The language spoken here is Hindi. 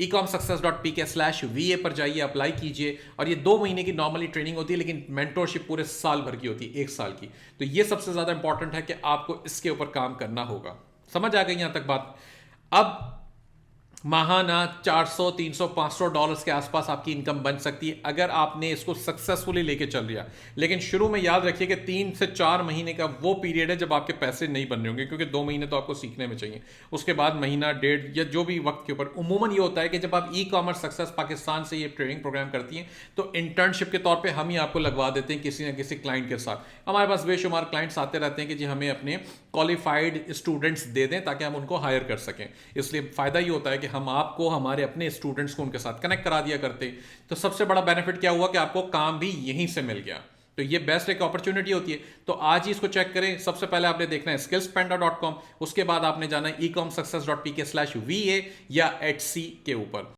ecomsuccess.pk/va पर जाइए, अप्लाई कीजिए। और ये 2 महीने की नॉर्मली ट्रेनिंग होती है, लेकिन मेंटोरशिप पूरे साल भर की होती है, 1 साल की। तो ये सबसे ज्यादा इंपॉर्टेंट है कि आपको इसके ऊपर काम करना होगा। समझ आ गई यहां तक बात? अब माहाना 400 300 $500 के आसपास आपकी इनकम बन सकती है अगर आपने इसको सक्सेसफुली लेके चल लिया। लेकिन शुरू में याद रखिए कि 3 से 4 महीने का वो पीरियड है जब आपके पैसे नहीं बन रहे होंगे, क्योंकि 2 महीने तो आपको सीखने में चाहिए। उसके बाद महीना डेढ़ या जो भी वक्त के ऊपर उमूमन ये होता है कि जब आप ई कॉमर्स सक्सेस पाकिस्तान से ये ट्रेनिंग प्रोग्राम करती हैं तो इंटर्नशिप के तौर पर हम ही आपको लगवा देते हैं किसी ना किसी क्लाइंट के साथ। हमारे पास बेशुमार क्लाइंट्स आते रहते हैं कि जी हमें अपने क्वालिफाइड स्टूडेंट्स दे दें ताकि हम उनको हायर कर सकें। इसलिए फायदा ये होता है कि हम आपको हमारे अपने स्टूडेंट्स को उनके साथ कनेक्ट करा दिया करते। तो सबसे बड़ा बेनिफिट क्या हुआ कि आपको काम भी यहीं से मिल गया। तो ये बेस्ट एक अपॉर्चुनिटी होती है। तो आज ही इसको चेक करें। सबसे पहले आपने देखना है skillspanda.com, उसके बाद आपने जाना है ecomsuccess.pk/va या @c के ऊपर।